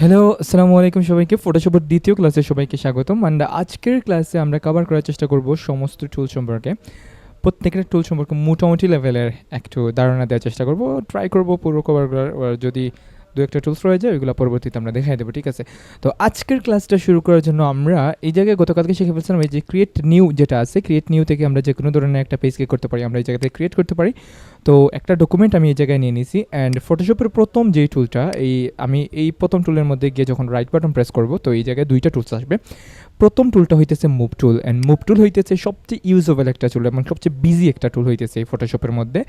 Hello, আসসালামু আলাইকুম সবাইকে। ফটোশপের দ্বিতীয় ক্লাসে সবাইকে স্বাগতম। আজকের ক্লাসে আমরা কভার করার চেষ্টা করব সমস্ত টুল সম্পর্কে। প্রত্যেকটা টুল সম্পর্কে মোটামুটি লেভেলের একটু ধারণা দেওয়ার চেষ্টা করব। ট্রাই করব পুরো কভার করার। যদি দু একটা টুলস রয়ে যায় ওইগুলো পরবর্তীতে আমরা দেখাই দেবো, ঠিক আছে? তো আজকের ক্লাসটা শুরু করার জন্য আমরা এই জায়গায় গতকালকে শিখে ফেলছিলাম এই যে ক্রিয়েট নিউ যেটা আছে, ক্রিয়েট নিউ থেকে আমরা যে কোনো ধরনের একটা পেজকে করতে পারি, আমরা এই জায়গাতে ক্রিয়েট করতে পারি। তো একটা ডকুমেন্ট আমি এই জায়গায় নিয়ে নিয়েছি অ্যান্ড ফটোশপের প্রথম যেই টুলটা আমি এই প্রথম টুলের মধ্যে গিয়ে যখন রাইট বাটন প্রেস করব তো এই জায়গায় দুইটা টুলস আসবে। প্রথম টুলটা হইতেছে move tool and move tool হইতেছে সবচেয়ে ইউজেবল একটা টুল এবং সবচেয়ে বিজি একটা টুল হইতেছে এই ফটোশপের মধ্যে।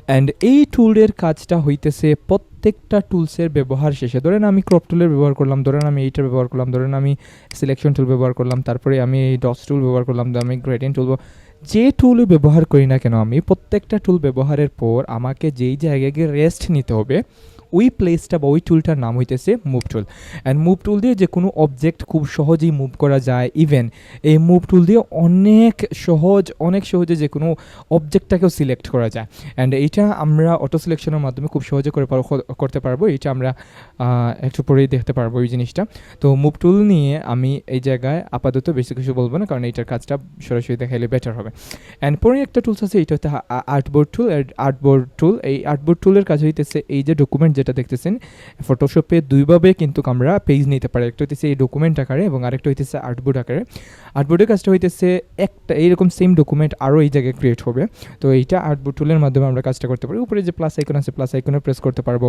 অ্যান্ড এই টুলের কাজটা হইতেছে প্রত্যেকটা টুলসের ব্যবহার শেষে, ধরেন আমি ক্রপ টুলের ব্যবহার করলাম, ধরেন আমি এইটার ব্যবহার করলাম, ধরেন আমি সিলেকশন টুল ব্যবহার করলাম, তারপরে আমি এই ডটস টুল ব্যবহার করলাম, আমি গ্রেডিয়েন্ট টুল, যে টুল ব্যবহার করি না কেন আমি প্রত্যেকটা টুল ব্যবহারের পর আমাকে যেই জায়গায় গিয়ে রেস্ট নিতে হবে ওই প্লেসটা বা ওই টুলটার নাম হইতেছে move tool. And move tool দিয়ে যে কোনো অবজেক্ট খুব সহজেই মুভ করা যায়। ইভেন এই মুভ টুল দিয়ে অনেক সহজে যে কোনো অবজেক্টটাকেও সিলেক্ট করা যায়। অ্যান্ড এইটা আমরা অটো সিলেকশনের মাধ্যমে খুব সহজে করতে পারবো। এইটা আমরা একটু পরেই দেখতে পারবো এই জিনিসটা। তো মুভ টুল নিয়ে আমি এই জায়গায় আপাতত বেশি কিছু বলবো না, কারণ এইটার কাজটা সরাসরি দেখাইলে বেটার হবে। অ্যান্ড পরে একটা টুলস আছে, এইটা হচ্ছে আর্টবোর্ড টুল। আর্টবোর্ড টুল, এই আর্টবোর্ড টুলের কাজ হইতেছে এই যে ডকুমেন্ট যেটা দেখতেছেন ফটোশপে দুইভাবে কিন্তু আমরা পেজ নিতে পারি, একটা হইতেছে এই ডকুমেন্ট আকারে এবং আরেকটা হইতেছে আর্টবোর্ড আকারে। আর্টবোর্ডের কাজটা হইতেছে একটা এইরকম সেম ডকুমেন্ট আরও এই জায়গায় ক্রিয়েট হবে। তো এইটা আর্টবোর্ড টুলের মাধ্যমে আমরা কাজটা করতে পারি। উপরে যে প্লাস আইকন আছে প্লাস আইকনে প্রেস করতে পারবো।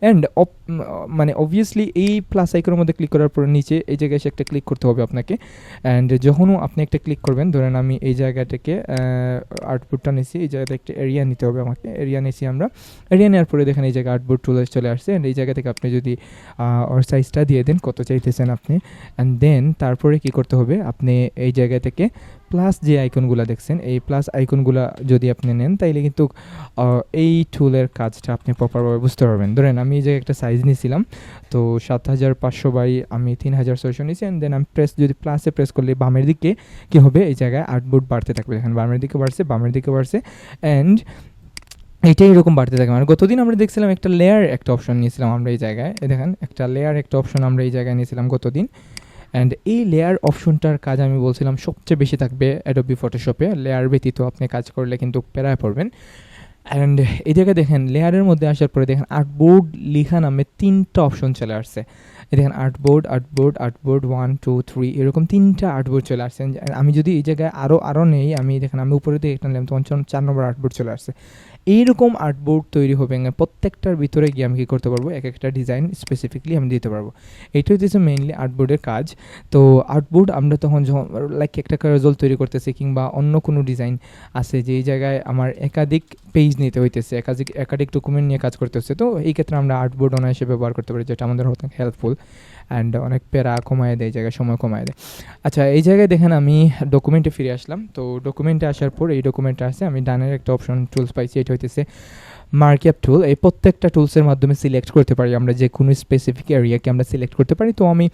অ্যান্ড মানে অবভিয়াসলি এই প্লাস আইকনের মধ্যে ক্লিক করার পর নিচে এই জায়গায় এসে একটা ক্লিক করতে হবে আপনাকে। অ্যান্ড যখনও আপনি একটা ক্লিক করবেন, ধরেন আমি এই জায়গাটাকে আর্টবোর্ডটা নিয়েছি, এই জায়গাতে একটা এরিয়া নিতে হবে আমাকে, এরিয়া নিয়েছি আমরা। এরিয়া নেওয়ার পরে দেখেন এই জায়গায় আর্টবোর্ড টুলে চলে আসছে। অ্যান্ড এই জায়গা থেকে আপনি যদি ওর সাইজটা দিয়ে দেন কত চাইতেছেন আপনি, অ্যান্ড দেন তারপরে কি করতে হবে, আপনি এই জায়গা থেকে প্লাস যে আইকনগুলো দেখছেন এই প্লাস আইকনগুলো যদি আপনি নেন তাইলে কিন্তু এই টুলের কাজটা আপনি প্রপারভাবে বুঝতে পারবেন। ধরেন আমি এই জায়গায় একটা সাইজ নিয়েছিলাম, তো 7500 বাই আমি 3600 নিয়েছি। অ্যান্ড দেন আমি যদি প্লাসে প্রেস করলে বামের দিকে কী হবে, এই জায়গায় আর্টবোর্ড বাড়তে থাকবে, দেখেন বামের দিকে বাড়ছে। অ্যান্ড এইটাই এরকম বাড়তে থাকে। মানে গতদিন আমরা দেখছিলাম একটা লেয়ার একটা অপশন নিয়েছিলাম আমরা এই জায়গায়, দেখেন একটা লেয়ার একটা অপশন আমরা এই জায়গায় নিয়েছিলাম গতদিন। অ্যান্ড এই লেয়ার অপশনটার কাজ আমি বলছিলাম সবচেয়ে বেশি থাকবে অ্যাডোবি ফটোশপে। লেয়ার ব্যতীত আপনি কাজ করলে কিন্তু প্যারায় পড়বেন। অ্যান্ড এই জায়গায় দেখেন লেয়ারের মধ্যে আসার পরে দেখেন আর্টবোর্ড লেখা নামে 3টা অপশন চলে আসছে। এই দেখেন আর্টবোর্ড 1 2 3 এরকম 3টা আর্টবোর্ড চলে আসছে। আমি যদি এই জায়গায় আরও নেই, আমি দেখেন আমি উপরে দিয়ে একটা নিলাম তখন 4 নম্বর আর্টবোর্ড চলে আসছে। এইরকম আর্টবোর্ড তৈরি হবে, প্রত্যেকটার ভিতরে গিয়ে আমি কী করতে পারবো, এক একটা ডিজাইন স্পেসিফিকলি আমি দিতে পারবো। এইটা হচ্ছে মেইনলি আর্টবোর্ডের কাজ। তো আর্টবোর্ড আমরা তখন যখন লাইক একটা কাজল তৈরি করতেছি কিংবা অন্য কোনো ডিজাইন আছে যে এই জায়গায় আমার একাধিক পেজ নিতে হইতেছে, একাধিক ডকুমেন্ট নিয়ে কাজ করতে হচ্ছে, তো এই ক্ষেত্রে আমরা আর্টবোর্ড অনায়াসে ব্যবহার করতে পারি, যেটা আমাদের অনেক হেল্পফুল অ্যান্ড অনেক প্যারা কমায় দেয়, এই জায়গায় সময় কমায় দেয়। আচ্ছা, এই জায়গায় দেখেন আমি ডকুমেন্টে ফিরে আসলাম। তো ডকুমেন্টে আসার পর এই ডকুমেন্টে আছে আমি ডানের একটা অপশন টুলস পাইছি, এটা হইতেছে মার্কআপ টুল। এই প্রত্যেকটা টুলসের মাধ্যমে সিলেক্ট করতে পারি আমরা যে কোনো স্পেসিফিক এরিয়াকে আমরা সিলেক্ট করতে পারি। তো আমি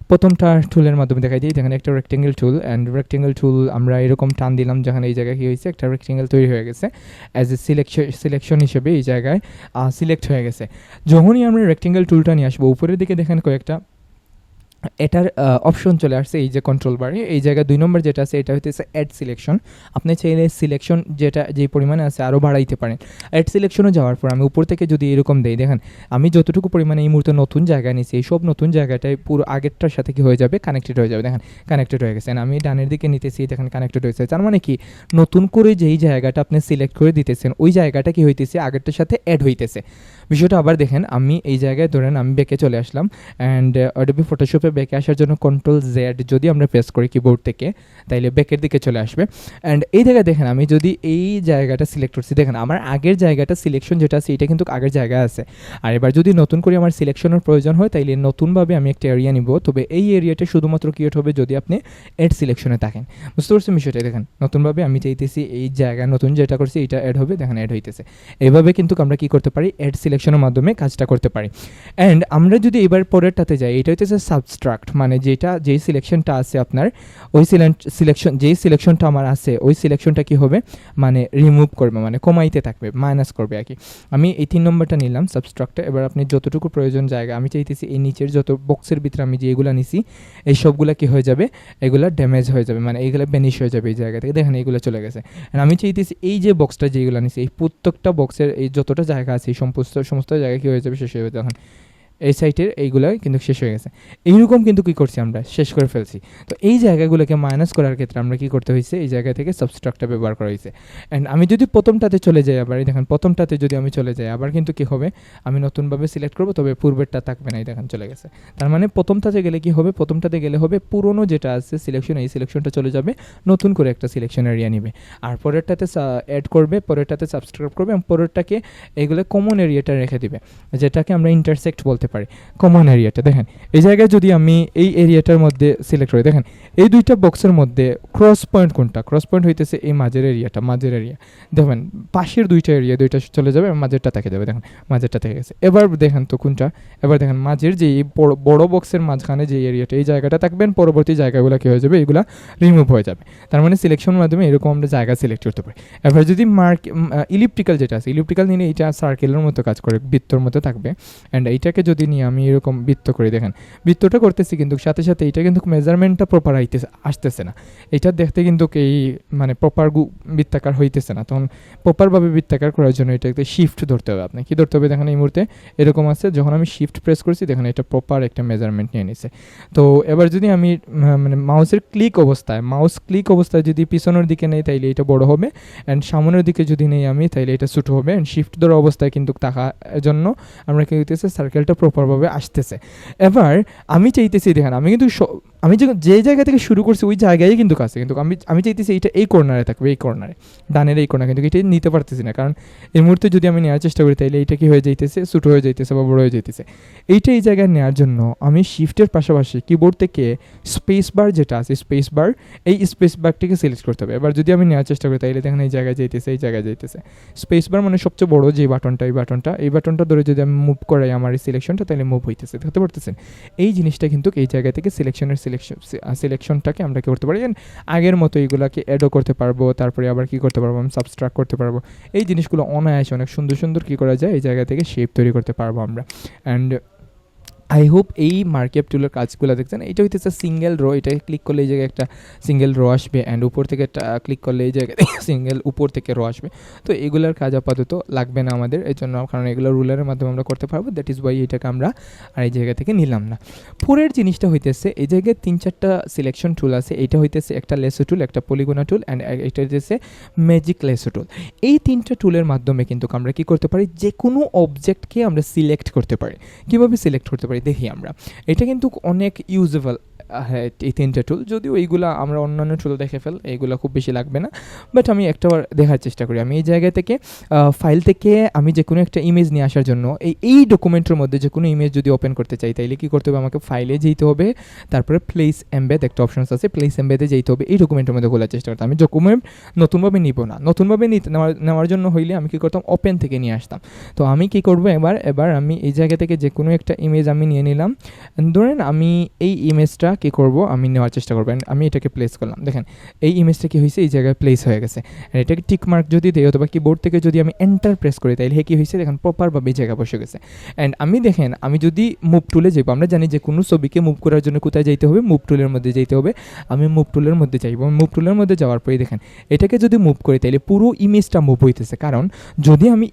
প্রথমটা টুলের মাধ্যমে দেখাই দিই, দেখেন একটা রেক্টেঙ্গেল টুল। অ্যান্ড রেক্টেঙ্গেল টুল আমরা এরকম টান দিলাম, যেখানে এই জায়গায় কী হয়েছে একটা রেক্টেঙ্গেল তৈরি হয়ে গেছে, অ্যাজ এ সিলেকশন হিসেবে এই জায়গায় সিলেক্ট হয়ে গেছে। যখনই আমরা রেক্টেঙ্গেল টুলটা নিয়ে আসবো উপরের দিকে দেখেন কয়েকটা এটার অপশন চলে আসছে এই যে কন্ট্রোল বারে, এই জায়গায় 2 নম্বর যেটা আছে এটা হইতেছে অ্যাড সিলেকশন। আপনি চাইলে সিলেকশন যেটা যেই পরিমাণে আছে আরও বাড়াইতে পারেন। অ্যাড সিলেকশনে যাওয়ার পর আমি উপর থেকে যদি এরকম দেই, দেখেন আমি যতটুকু পরিমাণে এই মুহূর্তে নতুন জায়গায় নিয়েছি এই সব নতুন জায়গাটায় পুরো আগেরটার সাথে কি হয়ে যাবে, কানেক্টেড হয়ে যাবে। দেখেন কানেক্টেড হয়ে গেছে। আমি ডানের দিকে নিতেছি, দেখেন কানেক্টেড হয়েছে। তার মানে কি, নতুন করে যেই জায়গাটা আপনি সিলেক্ট করে দিতেছেন ওই জায়গাটা কি হইতেছে আগেরটার সাথে অ্যাড হইতেছে। বিষয়টা আবার দেখেন, আমি এই জায়গায় ধরেন আমি ব্যাকে চলে আসলাম অ্যান্ড অ্যাডোবি ফটোশপে ব্যাকে আসার জন্য কন্ট্রোল জেড যদি আমরা প্রেস করি কিবোর্ড থেকে তাইলে ব্যাকের দিকে চলে আসবে। অ্যান্ড এই জায়গায় দেখেন আমি যদি এই জায়গাটা সিলেক্ট করছি, দেখেন আমার আগের জায়গাটা সিলেকশন যেটা আছে এটা কিন্তু আগের জায়গায় আছে। আর এবার যদি নতুন করে আমার সিলেকশনের প্রয়োজন হয় তাইলে নতুনভাবে আমি একটা এরিয়া নিব, তবে এই এরিয়াটা শুধুমাত্র ক্রিয়েট হবে যদি আপনি অ্যাড সিলেকশনে থাকেন। বুঝতে পারছেন বিষয়টা? দেখেন নতুনভাবে আমি চাইতেছি এই জায়গায় নতুন যেটা করছি এটা অ্যাড হবে, দেখেন অ্যাড হইতেছে। এইভাবে কিন্তু আমরা কি করতে পারি, অ্যাড সিলেকশনের মাধ্যমে কাজটা করতে পারি। অ্যান্ড আমরা যদি এবার পরেরটাতে যাই, এটা হইতেছে সাবস্ট্রাক্ট, মানে যেই সিলেকশনটা আছে আপনার, ওই যেই সিলেকশনটা আমার আছে ওই সিলেকশনটা কি হবে, মানে রিমুভ করবে, মানে কমাইতে থাকবে, মাইনাস করবে আর কি। আমি এই 3 নম্বরটা নিলাম সাবস্ট্রাক্টে। এবার আপনি যতটুকু প্রয়োজন জায়গা, আমি চাইতেছি এই নিচের যত বক্সের ভিতরে আমি যে এগুলো নিছি এই সবগুলা কি হয়ে যাবে, এগুলো ড্যামেজ হয়ে যাবে, মানে এইগুলো বেনিশ হয়ে যাবে এই জায়গা থেকে। দেখেন এইগুলো চলে গেছে। আর আমি চাইতেছি এই যে বক্সটা যেগুলো নিছি এই প্রত্যেকটা বক্সের এই যতটা জায়গা আছে এই সমস্ত জায়গা কি হয়ে যাবে, শেষ হয়ে যাবে। তখন এই সাইটের এইগুলো কিন্তু শেষ হয়ে গেছে। এইরকম কিন্তু কী করছি আমরা, শেষ করে ফেলছি। তো এই জায়গাগুলোকে মাইনাস করার ক্ষেত্রে আমরা কী করতে হয়েছে, এই জায়গা থেকে সাবস্ট্রাক্টটা ব্যবহার করা হয়েছে। অ্যান্ড আমি যদি প্রথমটাতে চলে যাই, আবার এই দেখেন প্রথমটাতে যদি আমি চলে যাই, আবার কিন্তু কী হবে, আমি নতুনভাবে সিলেক্ট করবো, তবে পূর্বেরটা থাকবে না, এই দেখেন চলে গেছে। তার মানে প্রথমটাতে গেলে কি হবে, প্রথমটাতে গেলে হবে পুরনো যেটা আছে সিলেকশন, এই সিলেকশনটা চলে যাবে, নতুন করে একটা সিলেকশন এরিয়া নিবে। আর পরেরটাতে অ্যাড করবে, পরেরটাতে সাবস্ক্রাইব করবে, এবং পরেরটাকে এইগুলো কমন এরিয়াটা রেখে দিবে, যেটাকে আমরা ইন্টারসেক্ট বলতে পারি, কমন এরিয়াটা। দেখেন এই জায়গায় যদি আমি এই এরিয়াটার মধ্যে সিলেক্ট করি, দেখেন এই দুইটা বক্সের মধ্যে ক্রস পয়েন্ট কোনটা, ক্রস পয়েন্ট হইতেছে এই মাঝের এরিয়াটা, মাঝের এরিয়া। দেখেন পাশের দুইটা এরিয়া, দুইটা চলে যাবে, মাঝেরটা থেকে যাবে, দেখেন মাঝেরটা থেকে গেছে। এবার দেখেন তো কোনটা, এবার দেখেন মাঝের যে বড় বক্সের মাঝখানে যে এরিয়াটা, এই জায়গাটা থাকবেন, পরবর্তী জায়গাগুলো কী হয়ে যাবে, এগুলা রিমুভ হয়ে যাবে। তার মানে সিলেকশনের মাধ্যমে এরকম আমরা জায়গা সিলেক্ট করতে পারি। এবার যদি ইলিপ্টিক্যাল যেটা আছে, ইলিপ্টিক্যাল নিলে এটা সার্কেলের মতো কাজ করে, বৃত্তর মতো থাকবে। অ্যান্ড এইটাকে যদি নিয়ে আমি এরকম বৃত্ত করে, দেখেন বৃত্তটা করতেছি, কিন্তু সাথে সাথে এটা কিন্তু মেজারমেন্টটা প্রপার আসতেছে না, এটা দেখতে কিন্তু এই মানে প্রপার বৃত্তাকার হইতেছে না। তখন প্রপারভাবে বৃত্তাকার করার জন্য এটা একটা শিফট ধরতে হবে। আপনি কী ধরতে হবে, দেখেন এই মুহূর্তে এরকম আছে, যখন আমি শিফট প্রেস করছি দেখেন এটা প্রপার একটা মেজারমেন্ট নিয়ে নিছে। তো এবার যদি আমি মানে মাউস ক্লিক অবস্থায় যদি পিছনের দিকে নেই তাইলে এটা বড় হবে, অ্যান্ড সামনের দিকে যদি নেই আমি তাইলে এটা ছোটো হবে। অ্যান্ড শিফট ধরা অবস্থায় কিন্তু থাকার জন্য আমরা কী হইতেছে, সার্কেলটা প্রপারভাবে আসতেছে। এবার আমি চাইতেছি, দেখেন আমি কিন্তু আমি যে জায়গা থেকে শুরু করছি ওই জায়গায় কিন্তু কাছে, কিন্তু আমি চাইতেছি এইটা এই কর্নারে থাকবে, এই কর্নারে ডানের এই কর্নার, কিন্তু এটা নিতে পারতেছি না, কারণ এই মুহূর্তে যদি আমি নেওয়ার চেষ্টা করি তাইলে এইটা কি হয়ে যাইতেছে, ছোটো হয়ে যাইতেছে বা বড়ো হয়ে যাইতেছে। এইটা এই জায়গায় নেওয়ার জন্য আমি শিফটের পাশাপাশি কিবোর্ড থেকে স্পেস বার যেটা আছে, এই স্পেস বারটিকে সিলেক্ট করতে হবে। এবার যদি আমি নেওয়ার চেষ্টা করি তাইলে দেখেন এই জায়গায় যাইতেছে, এই জায়গায় যাইতেছে। স্পেস বার মানে সবচেয়ে বড় যে বাটনটা, এই বাটনটা ধরে যদি আমি মুভ করাই আমার এই সিলেকশনটা, তাহলে মুভ হইতেছে, দেখতে পারতেছেন। এই জিনিসটা কিন্তু এই জায়গা থেকে সিলেকশনটাকে আমরা কি করতে পারি, আগের মতো এইগুলাকে অ্যাডও করতে পারবো, তারপরে আবার কি করতে পারবো, আমি সাবস্ট্রাক্ট করতে পারবো। এই জিনিসগুলো অনায়াসে অনেক সুন্দর সুন্দর কী করা যায়, এই জায়গা থেকে শেপ তৈরি করতে পারবো আমরা। অ্যান্ড আই হোপ এই মার্কআপ টুলের কাজগুলো দেখছেন। এটা হইতেছে সিঙ্গেল রো, এটা ক্লিক করলে এই জায়গায় একটা সিঙ্গেল রো আসবে, অ্যান্ড উপর থেকে ক্লিক করলে এই জায়গায় সিঙ্গেল উপর থেকে রো আসবে। তো এগুলোর কাজ আপাতত লাগবে না আমাদের, এই জন্য, কারণ এগুলো রুলারের মাধ্যমে আমরা করতে পারবো, দ্যাট ইজ ওয়াই এটাকে আমরা আর এই জায়গা থেকে নিলাম না। পরের জিনিসটা হইতেছে এই জায়গায় 3-4টা সিলেকশন টুল আছে। এইটা হইতেছে একটা লেসো টুল, একটা পলিগোনা টুল, অ্যান্ড এটা হইতেছে ম্যাজিক লেসো টুল। এই 3টা টুলের মাধ্যমে কিন্তু আমরা কি করতে পারি, যে কোনো অবজেক্টকে আমরা সিলেক্ট করতে পারি। কীভাবে সিলেক্ট করতে পারি দেখি আমরা। এটা কিন্তু অনেক ইউজেবল, হ্যাঁ, এই 3টা টুল, যদিও এইগুলো আমরা অন্যান্য টুল দেখে এইগুলো খুব বেশি লাগবে না, বাট আমি একটাবার দেখার চেষ্টা করি। আমি এই জায়গা থেকে ফাইল থেকে আমি যে কোনো একটা ইমেজ নিয়ে আসার জন্য এই ডকুমেন্টের মধ্যে যে কোনো ইমেজ যদি ওপেন করতে চাই, তাইলে কী করতে হবে, আমাকে ফাইলে যেতে হবে, তারপরে প্লেস এমবেড একটা অপশন আছে, প্লেস এমবেডে যেতে হবে, এই ডকুমেন্টের মধ্যে খোলার চেষ্টা করতাম। আমি ডকুমেন্ট নতুনভাবে নিব না, নতুনভাবে নেওয়ার জন্য হইলে আমি কী করতাম, ওপেন থেকে নিয়ে আসতাম। তো আমি কী করবো, এবার আমি এই জায়গা থেকে যে কোনো একটা ইমেজ আমি নিয়ে নিলাম। ধরেন আমি এই ইমেজটা কী করব, আমি নেওয়ার চেষ্টা করবেন, আমি এটাকে প্লেস করলাম। দেখেন এই ইমেজটা কী হয়েছে, এই জায়গায় প্লেস হয়ে গেছে। এটাকে টিক মার্ক যদি দেয়, অথবা কিবোর্ড থেকে যদি আমি এন্টার প্রেস করি, তাহলে কী হয়েছে, দেখেন প্রপারভাবে এই জায়গা বসে গেছে। অ্যান্ড আমি দেখেন, আমি যদি মুভ টুলে যাইব, আমরা জানি যে কোনো ছবিকে মুভ করার জন্য কোথায় যাইতে হবে, মুভ টুলের মধ্যে যেতে হবে। আমি মুভ টুলের মধ্যে যাইব, মুভ টুলের মধ্যে যাওয়ার পরে দেখেন এটাকে যদি মুভ করি, তাহলে পুরো ইমেজটা মুভ হইতেছে। কারণ যদি আমি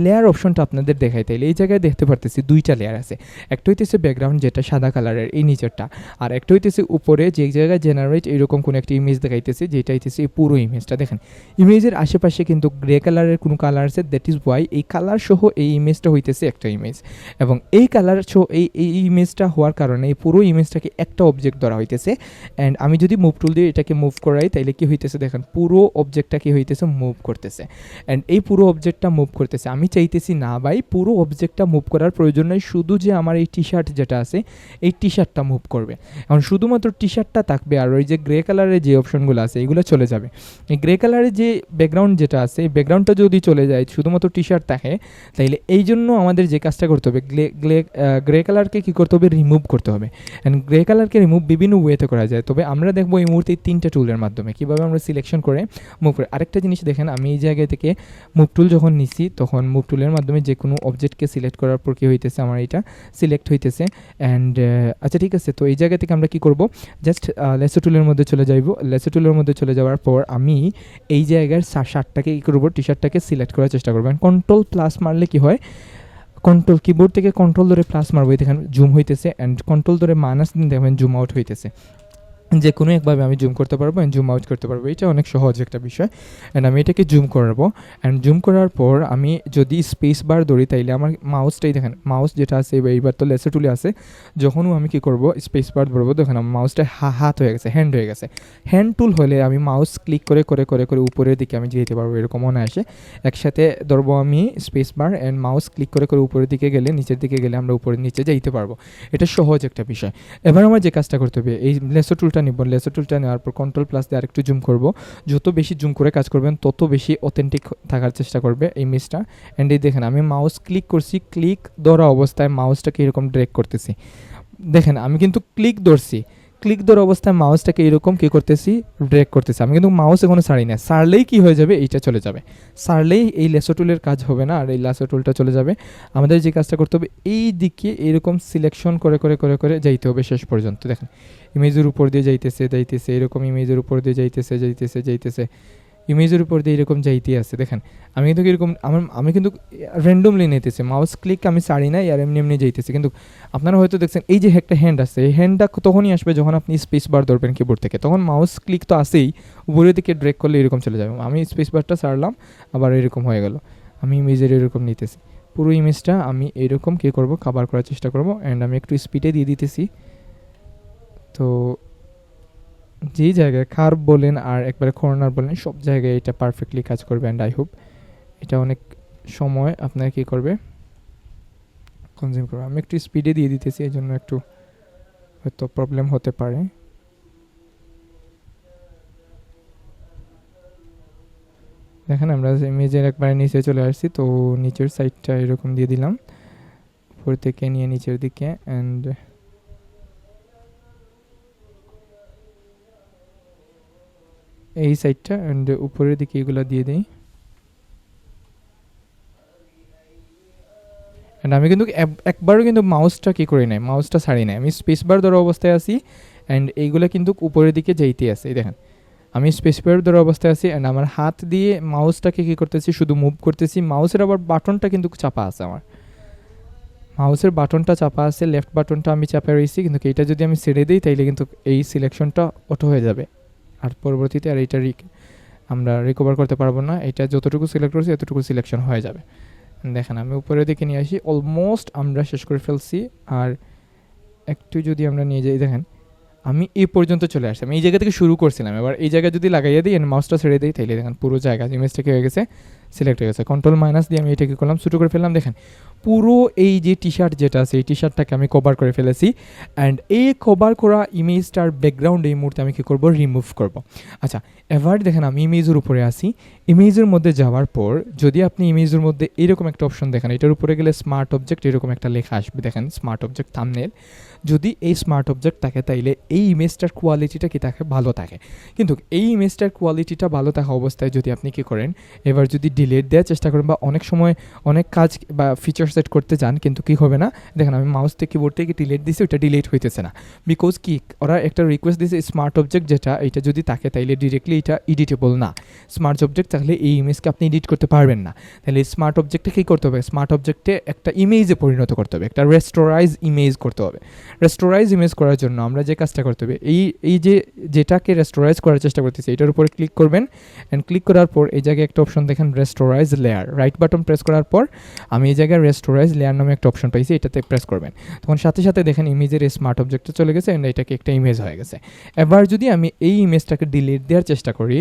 লেয়ার অপশনটা আপনাদের দেখাই, তাহলে এই জায়গায় দেখতে পারতেছি 2টা লেয়ার আছে। একটা হইতেছে ব্যাকগ্রাউন্ড, যেটা সাদা কালারের, এই নিচেরটা, আর একটা হইতেছে উপরে যে জায়গায় জেনারেট এইরকম কোনো একটা ইমেজ দেখাইতেছে, যেটা হইতেছে এই পুরো ইমেজটা। দেখেন ইমেজের আশেপাশে কিন্তু গ্রে কালারের কোনো কালার আছে, দ্যাট ইজ ওয়াই এই কালার সহ এই ইমেজটা হইতেছে একটা ইমেজ, এবং এই কালার সহ এই ইমেজটা হওয়ার কারণে এই পুরো ইমেজটাকে একটা অবজেক্ট ধরা হইতেছে। অ্যান্ড আমি যদি মুভ টুল দিয়ে এটাকে মুভ করাই, তাইলে কি হইতেছে, দেখেন পুরো অবজেক্টটা কি হইতেছে, মুভ করতেছে। অ্যান্ড এই পুরো অবজেক্টটা মুভ করতেছে। আমি চাইতেছি না ভাই পুরো অবজেক্টটা মুভ করার প্রয়োজন নেই, শুধু যে আমার এই টি শার্ট যেটা আছে এই টি শার্টটা মুভ করবে। এখন শুধুমাত্র টি শার্টটা থাকবে আর ওই যে গ্রে কালারের যে অপশনগুলো আছে এগুলো চলে যাবে। এই গ্রে কালারের যে ব্যাকগ্রাউন্ড যেটা আছে এই ব্যাকগ্রাউন্ডটা যদি চলে যায় শুধুমাত্র টি শার্ট থাকে, তাইলে এই জন্য আমাদের যে কাজটা করতে হবে গ্রে কালারকে কী করতে হবে, রিমুভ করতে হবে। অ্যান্ড গ্রে কালারকে রিমুভ বিভিন্ন ওয়েতে করা যায়, তবে আমরা দেখবো এই মুহূর্তে 3টা টুলের মাধ্যমে কীভাবে আমরা সিলেকশন করে মুভ করে। আরেকটা জিনিস দেখেন, আমি এই জায়গায় থেকে মুভ টুল যখন নিছি তখন মুভ টুলের মাধ্যমে যে কোনো অবজেক্টকে সিলেক্ট করার পর কী হইতেছে, আমার এটা সিলেক্ট হইতেছে। অ্যান্ড আচ্ছা ঠিক আছে, তো এই জায়গা থেকে আমরা কী করব, জাস্ট লেসো টুলের মধ্যে চলে যাইব। লেসো টুলের মধ্যে চলে যাওয়ার পর আমি এই জায়গার শার্টটাকে কী করবো, টি শার্টটাকে সিলেক্ট করার চেষ্টা করবো। কন্ট্রোল প্লাস মারলে কি হয়, কন্ট্রোল কিবোর্ড থেকে কন্ট্রোল ধরে প্লাস মারবো, দেখেন জুম হইতেছে। অ্যান্ড কন্ট্রোল ধরে মাইনাস দিন দেখবেন জুম আউট হইতেছে। যে কোনো একভাবে আমি জুম করতে পারবো অ্যান্ড জুম আউট করতে পারবো, এটা অনেক সহজ একটা বিষয়। অ্যান্ড আমি এটাকে জুম করবো। অ্যান্ড জুম করার পর আমি যদি স্পেস বার ধরি তাইলে আমার মাউসটাই দেখেন, মাউস যেটা আছে এইবার তো লেসো টুলে আছে, যখনও আমি কী করবো স্পেস বার ধরবো দেখেন আমার মাউসটা হাত হয়ে গেছে, হ্যান্ড হয়ে গেছে। হ্যান্ড টুল হলে আমি মাউস ক্লিক করে করে করে করে উপরের দিকে আমি যেতে পারবো, এরকম মনে আসে। একসাথে ধরবো আমি space bar and mouse click করে করে উপরের দিকে গেলে, নিচের দিকে গেলে আমরা উপরে নিচে যাইতে পারবো। এটা সহজ একটা বিষয়। এবার আমার যে কাজটা করতে হবে, এই লেসো টুলটা নিব, লেসো টুলটা নেওয়ার পর কন্ট্রোল প্লাস দিয়ে আরেকটু জুম করব। যত বেশি জুম করে কাজ করবেন তত বেশি অথেন্টিক থাকার চেষ্টা করবে ইমেজটা। অ্যান্ড এই দেখেন আমি মাউস ক্লিক করছি, ক্লিক ধরা অবস্থায় মাউসটাকে এরকম ড্র্যাগ করতেছি। দেখেন আমি কিন্তু ক্লিক ধরছি, ক্লিক ধরা অবস্থায় মাউসটাকে এরকম কী করতেছি, ড্র্যাগ করতেছি। আমি কিন্তু মাউস এখনো ছাড়ি না, ছাড়লেই কী হয়ে যাবে, এইটা চলে যাবে। ছাড়লেই এই লেসো টুলের কাজ হবে না, আর এই লেসো টুলটা চলে যাবে। আমাদের যে কাজটা করতে হবে, এই দিকে এরকম সিলেকশন করে করে করে করে যাইতে হবে শেষ পর্যন্ত। দেখেন ইমেজের উপর দিয়ে যাইতেছে যাইতেছে, এরকম ইমেজের উপর দিয়ে যাইতেছে যাইতেছে যাইতেছে, ইমেজের উপর দিয়ে এরকম যাইতে আছে। দেখেন আমি কিন্তু এরকম আমি কিন্তু র্যান্ডমলি নিতেছি, মাউস ক্লিক আমি ছাড়ি না, আর এমনি এমনি যাইতেছি। কিন্তু আপনারা হয়তো দেখছেন এই যে একটা হ্যান্ড আছে, এই হ্যান্ডটা তখনই আসবে যখন আপনি স্পেস বার ধরবেন কিবোর্ড থেকে, তখন মাউস ক্লিক তো আসেই, উপরের দিকে ড্র্যাগ করলে এরকম চলে যাবে। আমি স্পেস বারটা ছাড়লাম, আবার এরকম হয়ে গেল। আমি ইমেজের এরকম নিতেছি, পুরো ইমেজটা আমি এরকম কী করবো, কভার করার চেষ্টা করবো। অ্যান্ড আমি একটু স্পিডে দিয়ে দিতেছি। তো যেই জায়গায় কার্ভ বলেন আর একবারে কর্নার বলেন, সব জায়গায় এটা পারফেক্টলি কাজ করবে। অ্যান্ড আই হোপ এটা অনেক সময় আপনার কী করবে, কনজিউম করবে। আমি একটু স্পিডে দিয়ে দিতেছি, এই জন্য একটু হয়তো প্রবলেম হতে পারে। দেখেন আমরা ইমেজের একবারে নিচে চলে আসছি, তো নিচের সাইডটা এরকম দিয়ে দিলাম, উপর থেকে নিয়ে নিচের দিকে। অ্যান্ড এই সাইডটা অ্যান্ড উপরের দিকে এগুলো দিয়ে দিই। অ্যান্ড আমি কিন্তু একবারও কিন্তু মাউসটা কী করি নাই, মাউসটা ছাড়ি নাই, আমি স্পেস বার ধরা অবস্থায় আছি। অ্যান্ড এইগুলো কিন্তু উপরের দিকে যাইতে আছে, দেখেন আমি স্পেস বার ধরা অবস্থায় আছি। অ্যান্ড আমার হাত দিয়ে মাউসটাকে কী করতেছি, শুধু মুভ করতেছি। মাউসের আবার বাটনটা কিন্তু চাপা আছে, আমার মাউসের বাটনটা চাপা আছে, লেফট বাটনটা আমি চাপা রয়েছি। কিন্তু এইটা যদি আমি ছেড়ে দিই তাইলে কিন্তু এই সিলেকশনটা অটো হয়ে যাবে, আর পরবর্তীতে আর এইটা আমরা রিকভার করতে পারবো না। এটা যতটুকু সিলেক্ট করছি এতটুকু সিলেকশন হয়ে যাবে। দেখেন আমি উপরের দিকে নিয়ে আসি, অলমোস্ট আমরা শেষ করে ফেলছি। আর একটু যদি আমরা নিয়ে যাই, দেখেন আমি এই পর্যন্ত চলে আসছি, আমি এই জায়গা থেকে শুরু করছিলাম। এবার এই জায়গায় যদি লাগাইয়ে দিই, মাউসটা ছেড়ে দিই, তাইলে দেখেন পুরো জায়গা ইমেজটা কি হয়ে গেছে, সিলেক্ট হয়ে গেছে। কন্ট্রোল মাইনাস দিয়ে আমি এটা কী করলাম, ছোটো করে ফেললাম। দেখেন পুরো এই যে টি শার্ট যেটা আছে, এই টি শার্টটাকে আমি কভার করে ফেলেছি। অ্যান্ড এই কভার করা ইমেজটার ব্যাকগ্রাউন্ড এই মুহূর্তে আমি কী করবো, রিমুভ করব। আচ্ছা এবার দেখেন আমি ইমেজের উপরে আসি, ইমেজের মধ্যে যাওয়ার পর যদি আপনি ইমেজের মধ্যে এরকম একটা অপশন দেখেন, এটার উপরে গেলে স্মার্ট অবজেক্ট এরকম একটা লেখা আসবে, দেখেন স্মার্ট অবজেক্ট থাম্বনেল। যদি এই স্মার্ট অবজেক্ট থাকে তাইলে এই ইমেজটার কোয়ালিটিটা কি থাকে, ভালো থাকে। কিন্তু এই ইমেজটার কোয়ালিটিটা ভালো থাকা অবস্থায় যদি আপনি কী করেন, এবার যদি ডিলিট দেওয়ার চেষ্টা করেন বা অনেক সময় অনেক কাজ বা ফিচার সেট করতে যান, কিন্তু কি হবে না, দেখেন আমি মাউস থেকে কিবোর্ড থেকে ডিলিট দিছি, ওইটা ডিলিট হইতেছে না। বিকজ কি, ওরা একটা রিকোয়েস্ট দিয়েছে স্মার্ট অবজেক্ট যেটা, এটা যদি থাকে তাইলে ডিরেক্টলি এটা এডিটেবল না। স্মার্ট অবজেক্ট থাকলে এই ইমেজকে আপনি এডিট করতে পারবেন না। তাহলে স্মার্ট অবজেক্টে কী করতে হবে, স্মার্ট অবজেক্টে একটা ইমেজে পরিণত করতে হবে, একটা রেস্টোরাইজ ইমেজ করতে হবে। রেস্টোরাইজ ইমেজ করার জন্য আমরা যে কাজটা করতে হবে, এই যেটাকে রেস্টোরাইজ করার চেষ্টা করতেছি এটার উপরে ক্লিক করবেন। অ্যান্ড ক্লিক করার পর এই জায়গায় একটা অপশন দেখেন রেস্টোরাইজ লেয়ার, রাইট বাটন প্রেস করার পর আমি এই জায়গায় রেস্টোরাইজ লেয়ার নামে একটা অপশন পাইছি, এটাতে প্রেস করবেন। তখন সাথে সাথে দেখেন ইমেজের স্মার্ট অবজেক্টে চলে গেছে এন্ড এটাকে একটা ইমেজ হয়ে গেছে। এবার যদি আমি এই ইমেজটাকে ডিলিট দেওয়ার চেষ্টা করি,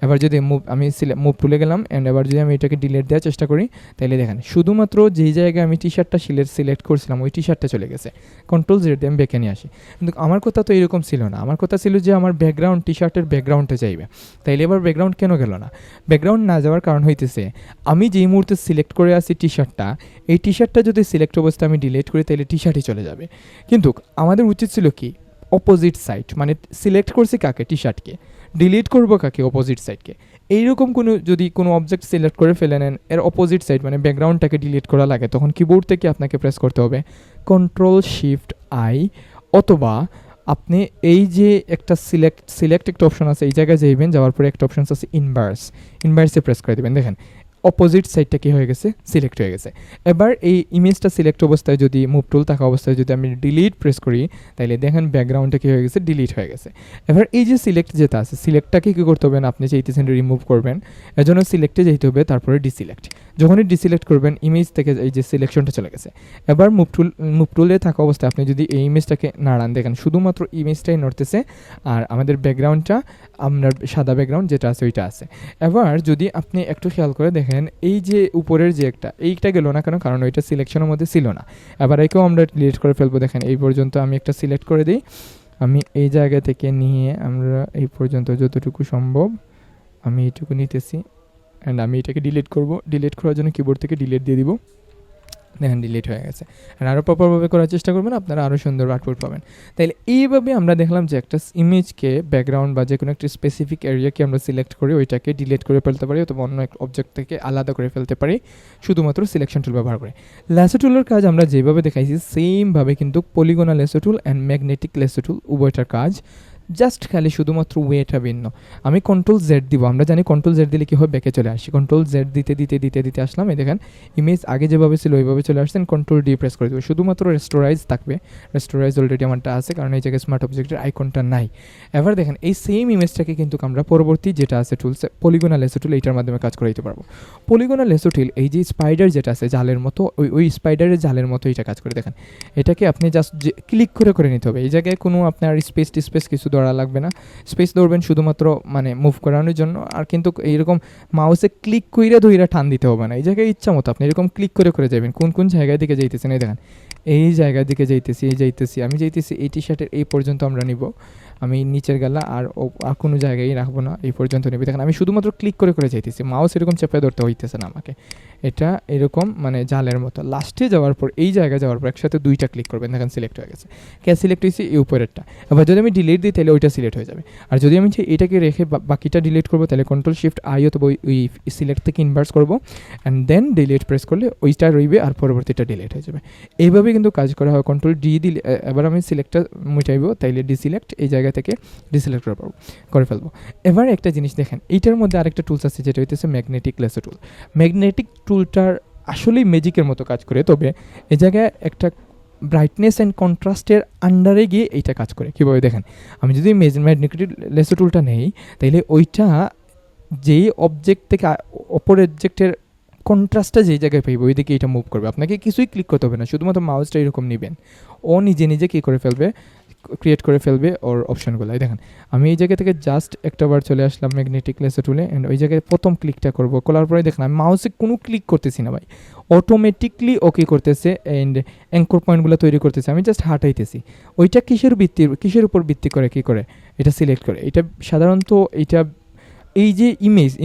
এবার যদি আমি মুভ টুলে গেলাম অ্যান্ড এবার যদি আমি এটাকে ডিলিট দেওয়ার চেষ্টা করি, তাহলে দেখেন শুধুমাত্র যেই জায়গায় আমি টি শার্টটা সিলেক্ট করছিলাম ওই টি শার্টটা চলে গেছে। কন্ট্রোল জেড দিয়ে আমি বেঁকে নিয়ে আসি। কিন্তু আমার কথা তো এরকম ছিল না, আমার কথা ছিল যে আমার ব্যাকগ্রাউন্ড টি শার্টের ব্যাকগ্রাউন্ডে যাইবে। তাইলে এবার ব্যাকগ্রাউন্ড কেন গেল না? ব্যাকগ্রাউন্ড না যাওয়ার কারণ হইতেছে আমি যেই মুহূর্তে সিলেক্ট করে আসি টি শার্টটা, এই টি শার্টটা যদি সিলেক্ট অবস্থায় আমি ডিলিট করি তাহলে টি শার্টই চলে যাবে। কিন্তু আমাদের উচিত ছিল কি অপোজিট সাইড, মানে সিলেক্ট করছি কাকে? টি শার্টকে। ডিলিট করবো কাকে? অপোজিট সাইডকে। এইরকম যদি কোনো অবজেক্ট সিলেক্ট করে ফেলে নেন, এর অপোজিট সাইড মানে ব্যাকগ্রাউন্ডটাকে ডিলিট করা লাগে, তখন কিবোর্ড থেকে আপনাকে প্রেস করতে হবে কন্ট্রোল শিফট আই, অথবা আপনি এই যে একটা সিলেক্ট একটা অপশন আছে, এই জায়গায় যাইবেন, যাওয়ার পরে একটা অপশন আছে ইনভার্সে প্রেস করে দেবেন। দেখেন অপোজিট সাইডটা কী হয়ে গেছে? সিলেক্ট হয়ে গেছে। এবার এই ইমেজটা সিলেক্ট অবস্থায় যদি মুভ টুল থাকা অবস্থায় যদি আমি ডিলিট প্রেস করি, তাহলে দেখেন ব্যাকগ্রাউন্ডটা কী হয়ে গেছে? ডিলিট হয়ে গেছে। এবার এই যে সিলেক্ট যেটা আছে, সিলেক্টটাকে কী করতে হবে? আপনি চাইতেছেন রিমুভ করবেন, এজন্য সিলেক্টে যেতে হবে, তারপরে ডিসিলেক্ট। যখনই ডিসিলেক্ট করবেন ইমেজ থেকে এই যে সিলেকশনটা চলে গেছে। এবার মুভ টুলে থাকা অবস্থায় আপনি যদি এই ইমেজটাকে নাড়ান, দেখেন শুধুমাত্র ইমেজটাই নড়তেছে আর আমাদের ব্যাকগ্রাউন্ডটা, আপনার সাদা ব্যাকগ্রাউন্ড যেটা আছে ওইটা আছে। এবার যদি আপনি একটু খেয়াল করে দেখেন এই যে উপরের যে এইটা গেল না কেন? কারণ ওইটা সিলেকশনের মধ্যে ছিল না। এবার একেও আমরা ডিলিট করে ফেলবো। দেখেন এই পর্যন্ত আমি একটা সিলেক্ট করে দিই, আমি এই জায়গা থেকে নিয়ে আমরা এই পর্যন্ত যতটুকু সম্ভব আমি এইটুকু নিতেছি অ্যান্ড আমি এটাকে ডিলিট করব। ডিলিট করার জন্য কিবোর্ড থেকে ডিলিট দিয়ে দিব, দেখেন ডিলিট হয়ে গেছে। আর আরও প্রপারভাবে করার চেষ্টা করবেন, আপনারা আরও সুন্দর আউটপুট পাবেন। তাইলে এইভাবে আমরা দেখলাম যে একটা ইমেজকে ব্যাকগ্রাউন্ড বা যে কোনো একটা স্পেসিফিক এরিয়াকে আমরা সিলেক্ট করে ওইটাকে ডিলিট করে ফেলতে পারি, অথবা অন্য একটা অবজেক্ট থেকে আলাদা করে ফেলতে পারি শুধুমাত্র সিলেকশন টুল ব্যবহার করে। ল্যাসো টুলের কাজ আমরা যেভাবে দেখাইছি সেমভাবে কিন্তু polygonal lasso tool and magnetic lasso tool উভয়টার কাজ, জাস্ট খালি শুধুমাত্র ওয়েটা ভিন্ন। আমি কন্ট্রোল জেড দিব, আমরা জানি কন্ট্রোল জেড দিলে কী হয়? ব্যাকে চলে আসি। কন্ট্রোল জেড দিতে আসলাম, এই দেখেন ইমেজ আগে যেভাবে ছিল ওইভাবে চলে আসছেন। কন্ট্রোল ডি প্রেস করে দেবো, শুধুমাত্র রেস্টোরাইজ থাকবে। রেস্টোরাইজ অলরেডি আমারটা আছে, কারণ এই জায়গায় স্মার্ট অবজেক্টের আইকনটা নাই। এবার দেখেন এই সেম ইমেজটাকে কিন্তু আমরা পরবর্তী যেটা আছে টুলস পলিগনাল ল্যাসো টুল, এইটার মাধ্যমে কাজ করে দিতে পারবো। পলিগনাল ল্যাসো টুল এই যে স্পাইডার যেটা আছে জালের মতো, ওই স্পাইডারের জালের মতো এটা কাজ করে। দেখেন এটাকে আপনি জাস্ট ক্লিক করে নিতে হবে। এই জায়গায় কোনো আপনার স্পেস কিছু ধরা লাগবে না। স্পেস ধরবেন শুধুমাত্র মানে মুভ করানোর জন্য, আর কিন্তু এইরকম মাউসে ক্লিক কইরা ধইরা টান দিতে হবে না। এই জায়গায় ইচ্ছা মতো আপনি এরকম ক্লিক করে যাবেন কোন জায়গায় দিকে যাইতেছেন। এই দেখেন এই জায়গার দিকে যাইতেছি আমি এই টি শার্টের এই পর্যন্ত আমরা নিব। আমি নিচের গেলা আর কোনো জায়গায় রাখবো না, এই পর্যন্ত নেবে। দেখেন আমি শুধুমাত্র ক্লিক করে যাইতেছি, মাউস এরকম চেপে ধরতে হইতেছে না আমাকে। এটা এরকম মানে জালের মতো। লাস্টে যাওয়ার পর এই জায়গায় যাওয়ার পর একসাথে দুইটা ক্লিক করবেন, দেখেন সিলেক্ট হয়ে গেছে। সিলেক্ট হয়েছে এই উপরেরটা। এবার যদি আমি ডিলিট দিই তাহলে ওইটা সিলেক্ট হয়ে যাবে। আর যদি আমি এটাকে রেখে বাকিটা ডিলিট করবো, তাহলে কন্ট্রোল শিফট আই অথবা ওই সিলেক্ট থেকে ইনভার্স করবো অ্যান্ড দেন ডিলিট প্রেস করলে ওইটা রইবে আর পরবর্তীটা ডিলিট হয়ে যাবে। এইভাবে কিন্তু কাজ করা হয়। কন্ট্রোল ডি দিলে এবার আমি সিলেক্টটা মুটাইবো, তাইলে ডিসিলেক্ট এই জায়গা থেকে ডিসিলেক্ট করে ফেলবো। এবার একটা জিনিস দেখেন, এইটার মধ্যে আরেকটা টুলস আছে যেটা হইতেছে ম্যাগনেটিক ল্যাসো টুল। ম্যাগনেটিক টুলটার আসলেই ম্যাজিকের মতো কাজ করে, তবে এই জায়গায় একটা ব্রাইটনেস অ্যান্ড কন্ট্রাস্টের আন্ডারে গিয়ে এইটা কাজ করে। কীভাবে দেখেন, আমি যদি ম্যাগনেটিক ল্যাসো টুলটা নেই, তাইলে ওইটা যেই অবজেক্ট থেকে অপর অবজেক্টের কন্ট্রাস্টটা যেই জায়গায় পাইব ওই দিকে এটা মুভ করবে। আপনাকে কিছুই ক্লিক করতে হবে না, শুধুমাত্র মাউসটা এরকম নেবেন, ও নিজে কী করে ফেলবে, ক্রিয়েট করে ফেলবে ওর অপশানগুলো। দেখেন আমি এই জায়গা থেকে জাস্ট একটা বার চলে আসলাম ম্যাগনেটিক ল্যাসো টুলে অ্যান্ড ওই জায়গায় প্রথম ক্লিকটা করবো। করার পরে দেখেন আমি মাউসে কোনো ক্লিক করতেছি না ভাই, অটোমেটিকলি ও কী করতেছে অ্যান্ড অ্যাঙ্কর পয়েন্টগুলো তৈরি করতেছে। আমি জাস্ট হাঁটাইতেছি। ওইটা কিসের উপর ভিত্তি করে কী করে এটা সিলেক্ট করে। এটা সাধারণত এইটা এই যে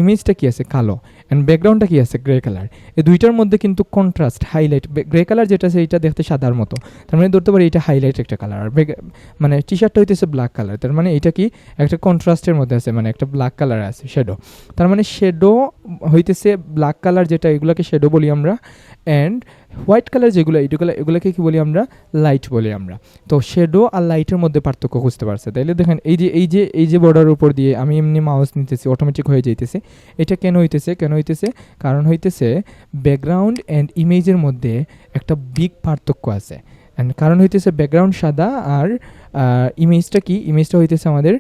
ইমেজটা কি আছে কালো অ্যান্ড ব্যাকগ্রাউন্ডটা কি আছে গ্রে কালার, এই দুইটার মধ্যে কিন্তু কন্ট্রাস্ট হাইলাইট। গ্রে কালার যেটা আছে এইটা দেখতে সাদার মতো, তার মানে ধরতে পারি এটা হাইলাইট একটা কালার। আর মানে টি শার্টটা হইতেছে ব্ল্যাক কালার, তার মানে এটা কি একটা কন্ট্রাস্টের মধ্যে আছে, মানে একটা ব্ল্যাক কালার আছে শ্যাডো। তার মানে শ্যাডো হইতেছে ব্ল্যাক কালার, যেটা এগুলোকে শ্যাডো বলি আমরা। অ্যান্ড হোয়াইট কালার যেগুলো এগুলোকে কি বলি আমরা, লাইট বলি আমরা। তো শ্যাডো আর লাইটের মধ্যে পার্থক্য খুঁজতে পারছে। তাইলে দেখেন এই যে বর্ডারের উপর দিয়ে আমি এমনি মাউস নিতেছি, অটোমেটিক হয়ে যাইতেছে। এটা কেন হইতেছে কারণ হইতেছে ব্যাকগ্রাউন্ড অ্যান্ড ইমেজের মধ্যে একটা বিগ পার্থক্য আছে। অ্যান্ড কারণ হইতেছে ব্যাকগ্রাউন্ড সাদা আর ইমেজটা হইতেছে আমাদের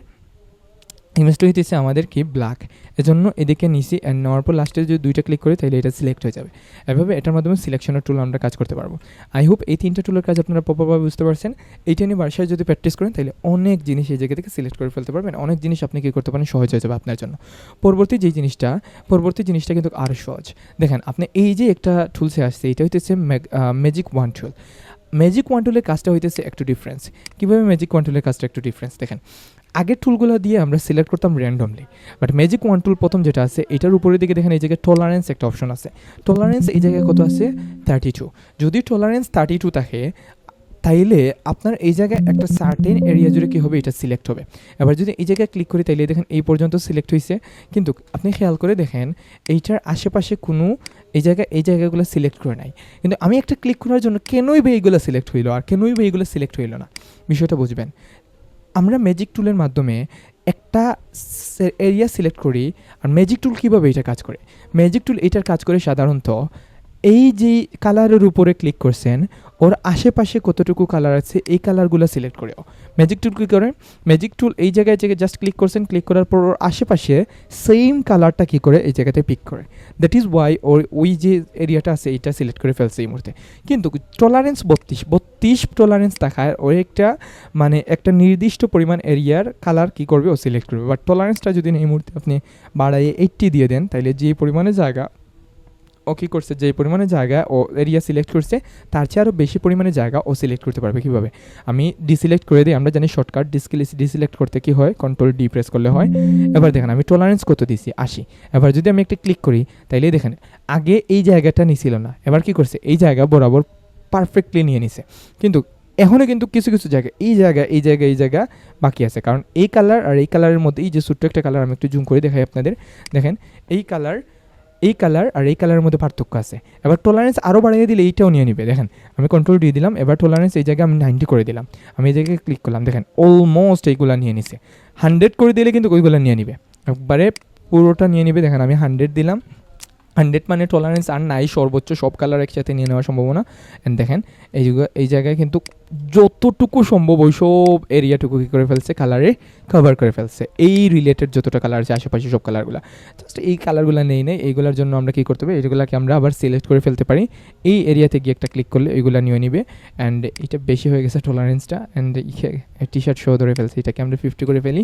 ইমেজটা হইতেছে আমাদের কি ব্ল্যাক, এজন্য এদিকে নিছি অ্যান্ড নেওয়ার পর লাস্টে যদি দুইটা ক্লিক করি তাহলে এটা সিলেক্ট হয়ে যাবে। এভাবে এটার মাধ্যমে সিলেকশনের টুল আমরা কাজ করতে পারবো। আই হোপ এই 3টা টুলের কাজ আপনারা প্রপারভাবে বুঝতে পারছেন। এইটা নিয়ে বাসায় যদি প্র্যাকটিস করেন তাহলে অনেক জিনিস এই জায়গা থেকে সিলেক্ট করে ফেলতে পারবেন, অনেক জিনিস আপনি কী করতে পারেন, সহজ হয়ে যাবে আপনার জন্য। পরবর্তী জিনিসটা কিন্তু আরও সহজ। দেখেন আপনি এই যে একটা টুলসে আসছে, এটা হইতেছে ম্যাজিক ওয়ান টুল। ম্যাজিক ওয়ান টুলের কাজটা হইতেছে একটু ডিফারেন্স। কীভাবে ম্যাজিক ওয়ান টুলের কাজটা একটু ডিফারেন্স দেখেন, আগের টুলগুলো দিয়ে আমরা সিলেক্ট করতাম র্যান্ডমলি, বাট ম্যাজিক ওয়ান টুল প্রথম যেটা আছে এটার উপরের দিকে দেখেন এই জায়গায় টলারেন্স একটা অপশন আছে। টলারেন্স এই জায়গায় কত আছে, 32। যদি টলারেন্স 32 থাকে তাইলে আপনার এই জায়গায় একটা সার্টেন এরিয়া জুড়ে কী হবে, এটা সিলেক্ট হবে। এবার যদি এই জায়গায় ক্লিক করি তাইলে দেখেন এই পর্যন্ত সিলেক্ট হয়েছে, কিন্তু আপনি খেয়াল করে দেখেন এইটার আশেপাশে কোনো এই জায়গাগুলো সিলেক্ট করে নাই। কিন্তু আমি একটা ক্লিক করার জন্য কেনই বা এইগুলো সিলেক্ট হইলো আর কেনই বা এইগুলো সিলেক্ট হইলো না, বিষয়টা বুঝবেন। আমরা ম্যাজিক টুলের মাধ্যমে একটা এরিয়া সিলেক্ট করি, আর ম্যাজিক টুল কীভাবে এটা কাজ করে, ম্যাজিক টুল এটার কাজ করে সাধারণত এই যে কালারের উপরে ক্লিক করছেন ওর আশেপাশে কতটুকু কালার আছে এই কালারগুলো সিলেক্ট করে ম্যাজিক টুল কী করে, ম্যাজিক টুল এই জায়গায় জাস্ট ক্লিক করছেন, ক্লিক করার পর ওর আশেপাশে সেম কালারটা কী করে এই জায়গাতে পিক করে। দ্যাট ইজ ওয়াই ওই যে এরিয়াটা আছে এটা সিলেক্ট করে ফেলছে এই মুহূর্তে। কিন্তু টলারেন্স 32 টলারেন্স দেখায় ওই একটা নির্দিষ্ট পরিমাণ এরিয়ার কালার কী করবে ও সিলেক্ট করবে। বাট টলারেন্সটা যদি এই মুহূর্তে আপনি বাড়াইয়ে 80 দিয়ে দেন তাহলে যে পরিমাণে জায়গা ও কী করছে, যে পরিমাণে জায়গা ও এরিয়া সিলেক্ট করছে তার চেয়ে আরও বেশি পরিমাণে জায়গা ও সিলেক্ট করতে পারবে। কীভাবে, আমি ডিসিলেক্ট করে দিই, আমরা জানি শর্টকাট ডিসিলেক্ট করতে কী হয়, কন্ট্রোল ডি প্রেস করলে হয়। এবার দেখেন আমি টলারেন্স কত দিছি, 80। এবার যদি আমি একটা ক্লিক করি তাইলে দেখেন আগে এই জায়গাটা নিছিল না, এবার কী করছে এই জায়গা বরাবর পারফেক্টলি নিয়ে নিছে। কিন্তু এখনও কিন্তু কিছু কিছু জায়গা এই জায়গা বাকি আছে, কারণ এই কালার আর এই কালারের মধ্যে এই যে ছোট্ট একটা কালার আমি একটু জুম করে দেখাই আপনাদের, দেখেন এই কালার আর এই কালারের মধ্যে পার্থক্য আছে। এবার টলারেন্স আরও বাড়িয়ে দিলে এইটাও নিয়ে নিবে। দেখেন আমি কন্ট্রোল দিয়ে দিলাম, এবার টলারেন্স এই জায়গায় আমি 90 করে দিলাম, আমি এই জায়গায় ক্লিক করলাম, দেখেন অলমোস্ট এইগুলো নিয়ে নিছে। 100 করে দিলে কিন্তু ওইগুলো নিয়ে নিবে, একবারে পুরোটা নিয়ে নিবে। দেখেন আমি 100 দিলাম, 100 মানে টলারেন্স আর নাই, সর্বোচ্চ সব কালার একসাথে নিয়ে নেওয়ার সম্ভাবনা। অ্যান্ড দেখেন এই জায়গায় কিন্তু যতটুকু সম্ভব ওই সব এরিয়াটুকু কী করে ফেলছে, কালারে কভার করে ফেলছে। এই রিলেটেড যতটা কালার আছে আশেপাশে সব কালারগুলো, জাস্ট এই কালারগুলো নেই এইগুলোর জন্য আমরা কী করতে হবে, এইগুলোকে আমরা আবার সিলেক্ট করে ফেলতে পারি। এই এরিয়াতে গিয়ে একটা ক্লিক করলে ওইগুলো নিয়ে নিবে। অ্যান্ড এটা বেশি হয়ে গেছে টলারেন্সটা, অ্যান্ড টি শার্ট শো ধরে ফেলছে, এটাকে আমরা 50 করে ফেলি।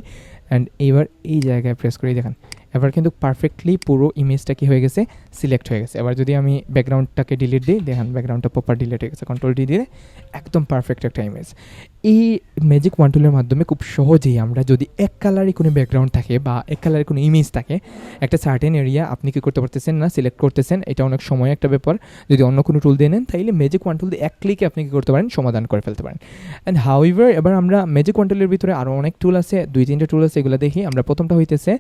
অ্যান্ড এইবার এই জায়গায় প্রেস করি, দেখেন এবার কিন্তু পারফেক্টলি পুরো ইমেজটা কী হয়ে গেছে, সিলেক্ট হয়ে গেছে। এবার যদি আমি ব্যাকগ্রাউন্ডটাকে ডিলিট দিই, দেখেন ব্যাকগ্রাউন্ডটা প্রপার ডিলিট হয়ে গেছে, কন্ট্রোল ডি দিয়ে একদম পারফেক্ট একটা ইমেজ। এই ম্যাজিক ওয়ান টুলের মাধ্যমে খুব সহজেই আমরা যদি এক কালারে কোনো ব্যাকগ্রাউন্ড থাকে বা এক কালারে কোনো ইমেজ থাকে, একটা সার্টেন এরিয়া আপনি কী করতে পারতেছেন না, সিলেক্ট করতেছেন, এটা অনেক সময় একটা ব্যাপার। যদি অন্য কোনো টুল দিয়ে নেন তাইলে ম্যাজিক ওয়ান টুল দিয়ে এক ক্লিকে আপনি কী করতে পারেন, সমাধান করে ফেলতে পারেন। অ্যান্ড হাউএভার এবার আমরা ম্যাজিক ওয়ান টুলের ভিতরে আরও অনেক টুল আছে, 2-3টা টুল আছে, এগুলো দেখি। আমরা প্রথমটা হইতেছে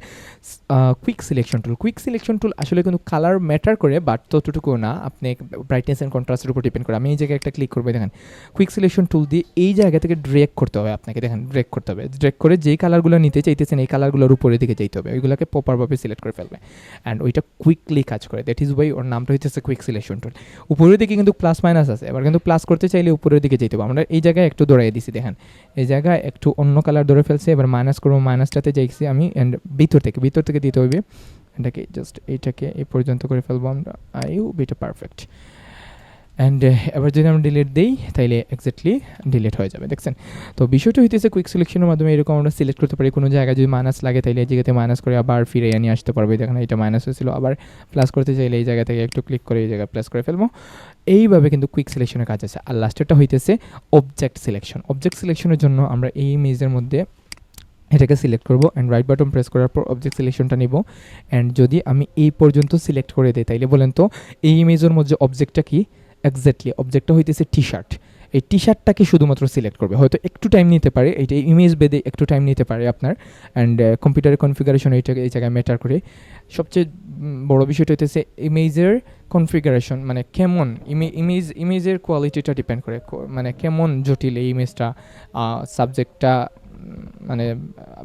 quick selection tool. Quick selection tool আসলে কিন্তু কালার ম্যাটার করে, বাট ততটুকু না, আপনি ব্রাইটনেস অ্যান্ড কন্ট্রাস্টের উপর ডিপেন্ড করে। আমি এই জায়গায় একটা ক্লিক করবো, দেখেন কুইক সিলেকশন টুল দিয়ে এই জায়গা থেকে ড্রেগ করতে হবে আপনাকে, দেখেন ড্রেগ করতে হবে, ড্রেগ করে যেই কালারগুলো নিতে চাইতেছেন এই কালারগুলোর উপরের দিকে যেতে হবে, ওইগুলোকে প্রপারভাবে সিলেক্ট করে ফেলবে। অ্যান্ড ওইটা কুইকলি কাজ করে, দ্যাট ইজ ওয়াই ওর নামটা হইতেছে কুইক সিলেকশন টুল। উপরের দিকে কিন্তু প্লাস মাইনাস আছে, এবার কিন্তু প্লাস করতে চাইলে উপরের দিকে যেতে হবে। আমরা এই জায়গায় একটু দৌড়াই দিছি, দেখেন এই জায়গায় একটু অন্য কালার ধরে ফেলছে, এবার মাইনাস করবো, মাইনাসটাতে যাইছি আমি। অ্যান্ড ভিতর থেকে দিতে হবে, এটাকে জাস্ট এইটাকে এই পর্যন্ত করে ফেলবো আমরা। এটা পারফেক্ট। অ্যান্ড এবার যদি আমরা ডিলিট দিই তাইলে এক্স্যাক্টলি ডিলিট হয়ে যাবে, দেখছেন। তো বিষয়টা হইতেছে কুইক সিলেকশনের মাধ্যমে এরকম আমরা সিলেক্ট করতে পারি। কোনো জায়গায় যদি মাইনাস লাগে তাইলে এই জায়গাতে মাইনাস করে আবার ফিরে নিয়ে আসতে পারবে। দেখেন এটা মাইনাস হয়েছিল, আবার প্লাস করতে চাইলে এই জায়গা থেকে একটু ক্লিক করে এই জায়গায় প্লাস করে ফেলবো। এইভাবে কিন্তু কুইক সিলেকশনের কাজ আছে। আর লাস্টেরটা হইতেছে অবজেক্ট সিলেকশন। অবজেক্ট সিলেকশনের জন্য আমরা এই ইমেজের মধ্যে এটাকে সিলেক্ট করবো অ্যান্ড রাইট বাটন প্রেস করার পর অবজেক্ট সিলেকশনটা নিব। অ্যান্ড যদি আমি এই পর্যন্ত সিলেক্ট করে দিই তাইলে বলেন তো এই ইমেজের মধ্যে অবজেক্টটা কি, এক্স্যাক্টলি অবজেক্টটা হইতেছে টি শার্ট। এই টি শার্টটাকে শুধুমাত্র সিলেক্ট করবে, হয়তো একটু টাইম নিতে পারে, এইটা ইমেজ বেদে একটু টাইম নিতে পারে আপনার। অ্যান্ড কম্পিউটারের কনফিগারেশন এইটাকে এই জায়গায় ম্যাটার করে। সবচেয়ে বড় বিষয়টা হইতেছে ইমেজের কনফিগারেশন, মানে কেমন ইমেজের কোয়ালিটিটা ডিপেন্ড করে, মানে কেমন জটিল এই ইমেজটা, সাবজেক্টটা মানে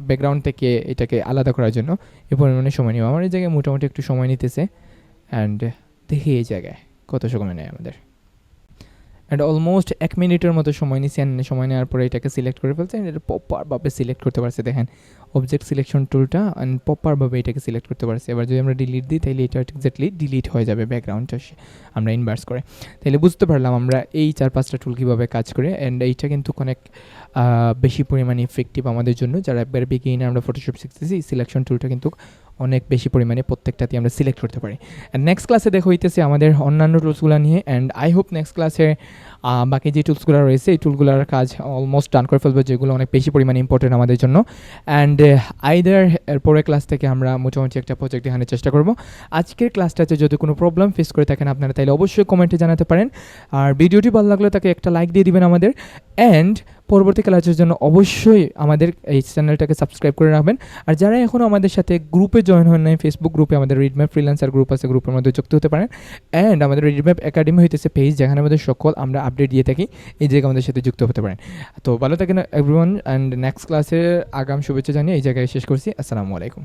ব্যাকগ্রাউন্ড থেকে এটাকে আলাদা করার জন্য এ পরিমাণে সময় নেব। আমার এই জায়গায় মোটামুটি একটু সময় নিতেছে। অ্যান্ড দেখি এই জায়গায় কত সময় নেয় আমাদের। অ্যান্ড অলমোস্ট 1 মিনিটের মতো সময় নিয়েছি, অ্যান্ড সময় নেওয়ার পরে এটাকে সিলেক্ট করে ফেলছে, অ্যান্ড এটা প্রপারভাবে সিলেক্ট করতে পারছে। দেখেন অবজেক্ট সিলেকশন টুলটা অ্যান্ড প্রপারভাবে এটাকে সিলেক্ট করতে পারছে। এবার যদি আমরা ডিলিট দিই তাহলে এটা এক্স্যাক্টলি ডিলিট হয়ে যাবে ব্যাকগ্রাউন্ডটা আমরা ইনভার্স করে। তাহলে বুঝতে পারলাম আমরা এই 4-5টা টুল কীভাবে কাজ করে, অ্যান্ড এইটা কিন্তু অনেক বেশি পরিমাণে ইফেক্টিভ আমাদের জন্য যারা একবারে বিগিনার আমরা ফটোশপ শিখতেছি। সিলেকশন টুলটা কিন্তু অনেক বেশি পরিমাণে প্রত্যেকটাতে আমরা সিলেক্ট করতে পারি। অ্যান্ড নেক্সট ক্লাসে দেখা হইতেছে আমাদের অন্যান্য টুলসগুলো নিয়ে, অ্যান্ড আই হোপ নেক্সট ক্লাসে বাকি যে টুলসগুলো রয়েছে এই টুলগুলোর কাজ অলমোস্ট ডান করে ফেলবো, যেগুলো অনেক বেশি পরিমাণে ইম্পর্টেন্ট আমাদের জন্য। অ্যান্ড আইদার এরপরের ক্লাস থেকে আমরা মোটামুটি একটা প্রজেক্ট দেখানোর চেষ্টা করব। আজকের ক্লাসটাতে যদি কোনো প্রবলেম ফেস করে থাকেন আপনারা, তাহলে অবশ্যই কমেন্টে জানাতে পারেন। আর ভিডিওটি ভালো লাগলে তাকে একটা লাইক দিয়ে দিবেন আমাদের, অ্যান্ড পরবর্তী ক্লাসের জন্য অবশ্যই আমাদের এই চ্যানেলটাকে সাবস্ক্রাইব করে রাখবেন। আর যারা এখনও আমাদের সাথে গ্রুপে জয়েন হন নাই, ফেসবুক গ্রুপে আমাদের রিডম্যাপ ফ্রিল্যান্সার গ্রুপ আছে, গ্রুপের মধ্যে যুক্ত হতে পারেন। অ্যান্ড আমাদের রিডম্যাপ একাডেমি হইতেছে পেজ, যেখানে আমাদের সকল আমরা আপডেট দিয়ে থাকি, এই জায়গায় আমাদের সাথে যুক্ত হতে পারেন। তো ভালো থাকেন এভরিওয়ান, অ্যান্ড নেক্সট ক্লাসের আগাম শুভেচ্ছা জানিয়ে এই জায়গায় শেষ করছি। আসসালামু আলাইকুম।